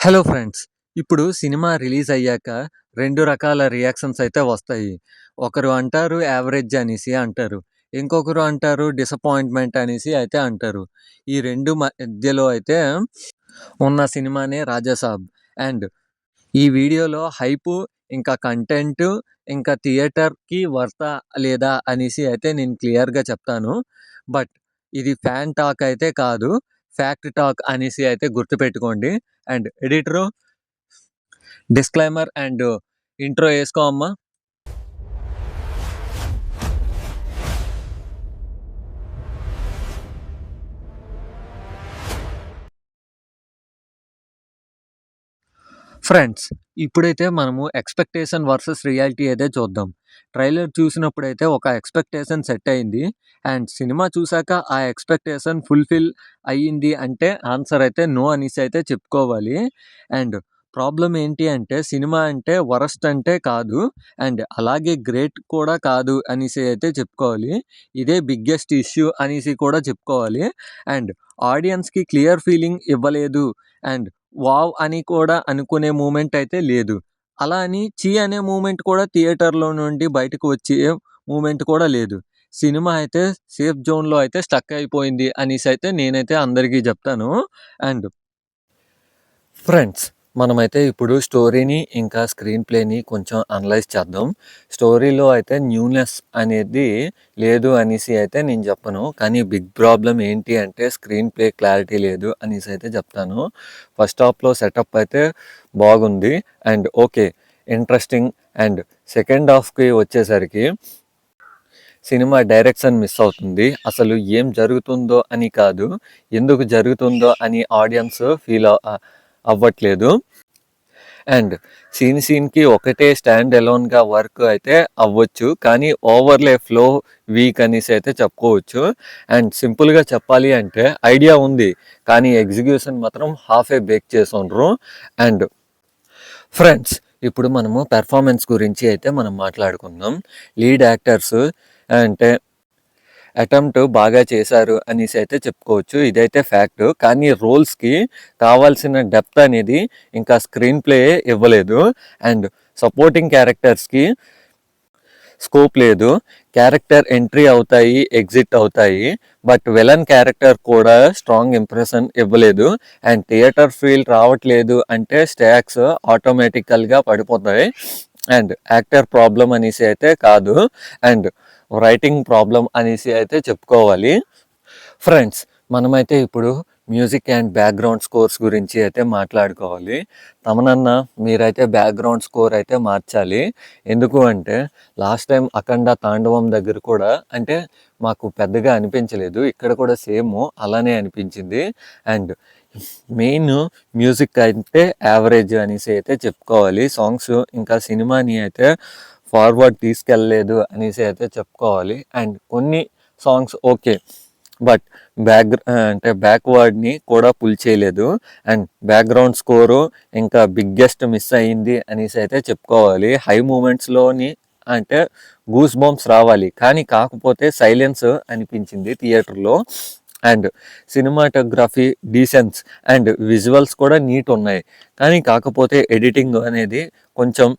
Hello friends. ఇప్పుడు cinema release అయ్యాక 2 రకాల రియాక్షన్స్ అయితే వస్తాయి. ఒకరు అంటారు యావరేజ్ అనేసి అంటారు. ఇంకొకరు అంటారు డిసప్పాయింట్‌మెంట్ అనేసి అయితే అంటారు. ఈ 2 మధ్యలో అయితే ఉన్న సినిమానే 'రాజాసాబ్'. అండ్ ఈ వీడియోలో హైపు, ఇంకా కంటెంటు, ఇంకా థియేటర్‌కి వర్తా లేదా అనేసి అయితే నేను క్లియర్‌గా చెప్తాను. బట్ ఇది ఫ్యాన్ టాక్ అయితే కాదు. ఫ్యాక్ట్ టాక్ అనేసి అయితే గుర్తుపెట్టుకోండి. And editor disclaimer and intro ఏసుకో అమ్మా. ఫ్రెండ్స్, ఇప్పుడైతే మనము ఎక్స్‌పెక్టేషన్ వర్సెస్ రియాలిటీ అయితే చూద్దాం. ట్రైలర్ చూసినప్పుడైతే ఒక ఎక్స్‌పెక్టేషన్ సెట్ అయింది. అండ్ సినిమా చూసాక ఆ ఎక్స్‌పెక్టేషన్ ఫుల్‌ఫిల్ అయ్యింది అంటే ఆన్సర్ అయితే నో అనేసి అయితే చెప్పుకోవాలి. అండ్ ప్రాబ్లమ్ ఏంటి అంటే సినిమా అంటే వరస్ట్ అంటే కాదు. అండ్ అలాగే గ్రేట్ కూడా కాదు అనేసి అయితే చెప్పుకోవాలి. ఇదే బిగ్గెస్ట్ ఇష్యూ అనేసి కూడా చెప్పుకోవాలి. అండ్ ఆడియన్స్‌కి క్లియర్ ఫీలింగ్ ఇవ్వలేదు. అండ్ వావ్ అని కూడా అనుకునే మూమెంట్ అయితే లేదు. అలా అని ఛీ అనే మూమెంట్ కూడా థియేటర్‌లో నుండి బయటకు వచ్చే మూమెంట్ కూడా లేదు. సినిమా అయితే సేఫ్ జోన్‌లో అయితే స్టక్ అయిపోయింది అనేసైతే నేనైతే అందరికీ చెప్తాను. అండ్ ఫ్రెండ్స్, మనమైతే ఇప్పుడు స్టోరీని ఇంకా స్క్రీన్ ప్లేని కొంచెం అనలైజ్ చేద్దాం. స్టోరీలో అయితే న్యూనెస్ అనేది లేదు అనేసి అయితే నేను చెప్పను. కానీ బిగ్ ప్రాబ్లమ్ ఏంటి అంటే స్క్రీన్ ప్లే క్లారిటీ లేదు అనేసి అయితే చెప్తాను. ఫస్ట్ హాఫ్‌లో సెటప్ అయితే బాగుంది. And okay, interesting. And second హాఫ్‌కి వచ్చేసరికి సినిమా డైరెక్షన్ మిస్ అవుతుంది. అసలు ఏం జరుగుతుందో అని కాదు, ఎందుకు జరుగుతుందో అని ఆడియన్స్ ఫీల్ అవ్వట్లేదు. అండ్ సీన్‌కి ఒకటే స్టాండ్ ఎలోన్‌గా వర్క్ అయితే అవ్వచ్చు. కానీ ఓవర్‌లే ఫ్లో వీక్ అనేసి అయితే చెప్పుకోవచ్చు. అండ్ సింపుల్‌గా చెప్పాలి అంటే ఐడియా ఉంది. కానీ ఎగ్జిక్యూషన్ మాత్రం హాఫే బేక్ చేసుండ్రు. అండ్ ఫ్రెండ్స్, ఇప్పుడు మనము పెర్ఫార్మెన్స్ గురించి అయితే మనం మాట్లాడుకుందాం. లీడ్ యాక్టర్స్ అంటే అటెంప్ట్ బాగా చేశారు అనేసి అయితే చెప్పుకోవచ్చు. ఇదైతే ఫ్యాక్ట్. కానీ రోల్స్‌కి కావాల్సిన డెప్త్ అనేది ఇంకా స్క్రీన్ ప్లే ఇవ్వలేదు. అండ్ సపోర్టింగ్ క్యారెక్టర్స్‌కి స్కోప్ లేదు. క్యారెక్టర్ ఎంట్రీ అవుతాయి, ఎగ్జిట్ అవుతాయి. బట్ విలన్ క్యారెక్టర్ కూడా స్ట్రాంగ్ ఇంప్రెషన్ ఇవ్వలేదు. అండ్ థియేటర్ ఫీల్ రావట్లేదు అంటే స్టాక్స్ ఆటోమేటికల్‌గా పడిపోతాయి. అండ్ యాక్టర్ ప్రాబ్లం అనేసి అయితే కాదు. అండ్ రైటింగ్ ప్రాబ్లం అనేసి అయితే చెప్పుకోవాలి. ఫ్రెండ్స్, మనమైతే ఇప్పుడు మ్యూజిక్ అండ్ బ్యాక్గ్రౌండ్ స్కోర్స్ గురించి అయితే మాట్లాడుకోవాలి. తమనన్న మీరైతే బ్యాక్గ్రౌండ్ స్కోర్ అయితే మార్చాలి. ఎందుకు అంటే లాస్ట్ టైం అఖండ తాండవం దగ్గర కూడా అంటే మాకు పెద్దగా అనిపించలేదు. ఇక్కడ కూడా సేమ్ అలానే అనిపించింది. అండ్ మెయిన్ మ్యూజిక్ అయితే యావరేజ్ అనేసి అయితే చెప్పుకోవాలి. సాంగ్స్ ఇంకా సినిమాని అయితే ఫార్వర్డ్ తీసుకెళ్ళలేదు అనేసి అయితే చెప్పుకోవాలి. అండ్ కొన్ని సాంగ్స్ ఓకే, బట్ బ్యాక్వర్డ్ని కూడా పుల్ చేయలేదు. అండ్ బ్యాక్గ్రౌండ్ స్కోరు ఇంకా బిగ్గెస్ట్ మిస్ అయ్యింది అనేసి అయితే చెప్పుకోవాలి. హై మూమెంట్స్లోని అంటే గూస్ బంప్స్ రావాలి, కానీ కాకపోతే సైలెన్స్ అనిపించింది థియేటర్లో. అండ్ సినిమాటోగ్రఫీ డీసెన్స్ అండ్ విజువల్స్ కూడా నీట్ ఉన్నాయి. కానీ కాకపోతే ఎడిటింగ్ అనేది కొంచెం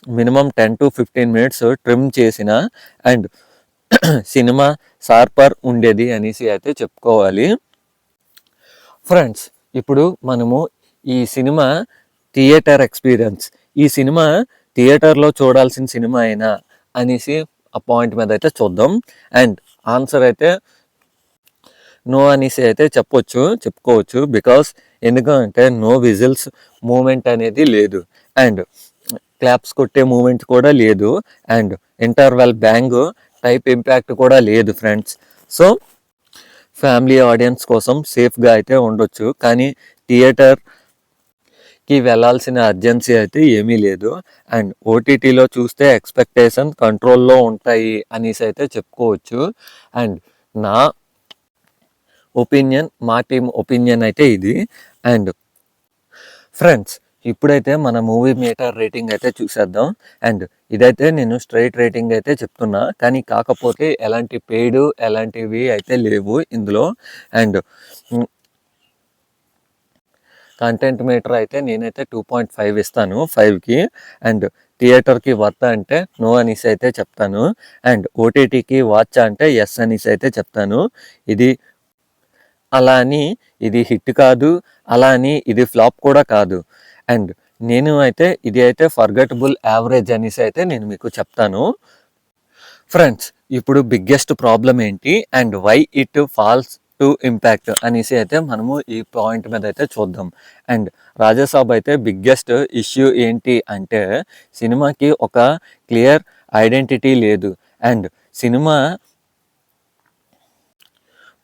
మినిమం 10 to 15 minutes ట్రిమ్ చేసిన అండ్ సినిమా షార్పర్ ఉండేది అనేసి అయితే చెప్పుకోవాలి. ఫ్రెండ్స్, ఇప్పుడు మనము ఈ సినిమా థియేటర్ ఎక్స్పీరియన్స్, ఈ సినిమా థియేటర్లో చూడాల్సిన సినిమా అయినా అనేసి ఆ పాయింట్ మీద అయితే చూద్దాం. అండ్ ఆన్సర్ అయితే నో అనేసి అయితే చెప్పుకోవచ్చు. బికాస్ ఎందుకంటే నో విజిల్స్ మూమెంట్ అనేది లేదు. అండ్ క్లాప్స్ కొట్టే మూమెంట్ కూడా లేదు. And interval bang type impact కూడా లేదు ఫ్రెండ్స్. సో ఫ్యామిలీ ఆడియన్స్ కోసం సేఫ్గా అయితే ఉండొచ్చు. కానీ థియేటర్కి వెళ్ళాల్సిన అర్జెన్సీ అయితే ఏమీ లేదు. అండ్ ఓటీటీలో చూస్తే ఎక్స్పెక్టేషన్ కంట్రోల్లో ఉంటాయి అనేసి అయితే చెప్పుకోవచ్చు. అండ్ నా ఒపీనియన్, మా టీం ఒపీనియన్ అయితే ఇది. అండ్ ఫ్రెండ్స్, ఇప్పుడైతే మన మూవీ మీటర్ రేటింగ్ అయితే చూసేద్దాం. అండ్ ఇదైతే నేను స్ట్రైట్ రేటింగ్ అయితే చెప్తున్నా, కానీ కాకపోతే ఎలాంటి పెయిడ్ ఎలాంటివి అయితే లేవు ఇందులో. అండ్ కంటెంట్ మీటర్ అయితే నేనైతే 2.5 ఇస్తాను 5కి. అండ్ థియేటర్కి వర్త్ అంటే నో అనేసి అయితే చెప్తాను. అండ్ ఓటీటీకి వాచ్ అంటే ఎస్ అనేసి అయితే చెప్తాను. ఇది అలా అని ఇది హిట్ కాదు, అలా అని ఇది ఫ్లాప్ కూడా కాదు. అండ్ నేను అయితే ఇది అయితే ఫర్గెటబుల్ యావరేజ్ అనేసి అయితే నేను మీకు చెప్తాను. ఫ్రెండ్స్, ఇప్పుడు బిగ్గెస్ట్ ప్రాబ్లం ఏంటి and why it falls to impact అనేసి అయితే మనము ఈ పాయింట్ మీద అయితే చూద్దాం. అండ్ రాజాసాబ్ అయితే బిగ్గెస్ట్ ఇష్యూ ఏంటి అంటే సినిమాకి ఒక క్లియర్ ఐడెంటిటీ లేదు. అండ్ సినిమా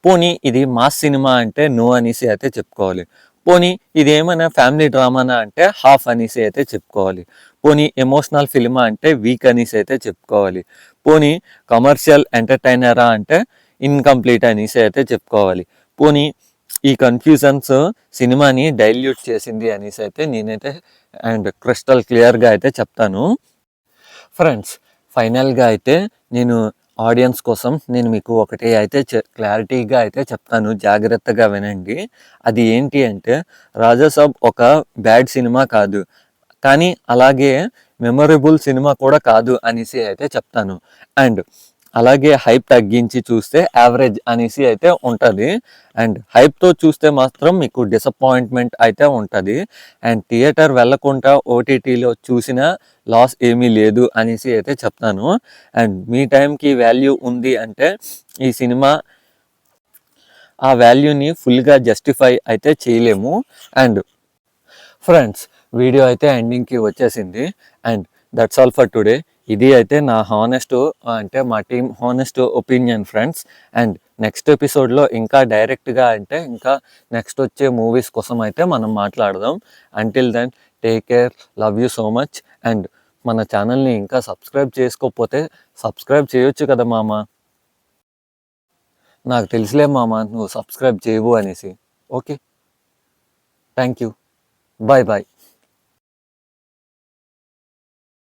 పోనీ ఇది మాస్ సినిమా అంటే నో అనేసి అయితే చెప్పుకోవాలి. పోనీ ఇది ఏమైనా ఫ్యామిలీ డ్రామానా అంటే హాఫ్ అనేసి అయితే చెప్పుకోవాలి. పోనీ ఎమోషనల్ ఫిల్మా అంటే వీక్ అనేసి అయితే చెప్పుకోవాలి. పోనీ కమర్షియల్ ఎంటర్టైనరా అంటే ఇన్కంప్లీట్ అనేసి అయితే చెప్పుకోవాలి. పోనీ ఈ కన్ఫ్యూజన్స్ సినిమాని డైల్యూట్ చేసింది అనేసి అయితే నేనైతే అండ్ క్రిస్టల్ క్లియర్గా అయితే చెప్తాను. ఫ్రెండ్స్, ఫైనల్గా అయితే నేను ఆడియన్స్ కోసం నేను మీకు ఒకటి అయితే క్లారిటీగా అయితే చెప్తాను, జాగ్రత్తగా వినండి. అది ఏంటి అంటే రాజాసాబ్ ఒక బ్యాడ్ సినిమా కాదు, కానీ అలాగే మెమొరబుల్ సినిమా కూడా కాదు అనేసి అయితే చెప్తాను. అండ్ అలాగే హైప్ తగ్గించి చూస్తే యావరేజ్ అనేసి అయితే ఉంటుంది. అండ్ హైప్తో చూస్తే మాత్రం మీకు డిసప్పాయింట్మెంట్ అయితే ఉంటుంది. అండ్ థియేటర్ వెళ్ళకుండా ఓటీటీలో చూసిన లాస్ ఏమీ లేదు అనేసి అయితే చెప్తాను. అండ్ మీ టైంకి వాల్యూ ఉంది అంటే ఈ సినిమా ఆ వాల్యూని ఫుల్గా జస్టిఫై అయితే చేయలేము. అండ్ ఫ్రెండ్స్, వీడియో అయితే ఎండింగ్కి వచ్చేసింది. And that's all for today. ఇది అయితే నా హానెస్ట్ అంటే మా team honest opinion friends. And next ఎపిసోడ్లో ఇంకా డైరెక్ట్గా అంటే ఇంకా నెక్స్ట్ వచ్చే మూవీస్ కోసం అయితే మనం మాట్లాడదాం. Until then take care, love you so much. And మన ఛానల్ని ఇంకా సబ్స్క్రైబ్ చేసుకోకపోతే సబ్స్క్రైబ్ చేయొచ్చు కదా మామ. నాకు తెలుసులే మామ నువ్వు సబ్స్క్రైబ్ చేయవు అనేసి. Okay, thank you, bye bye.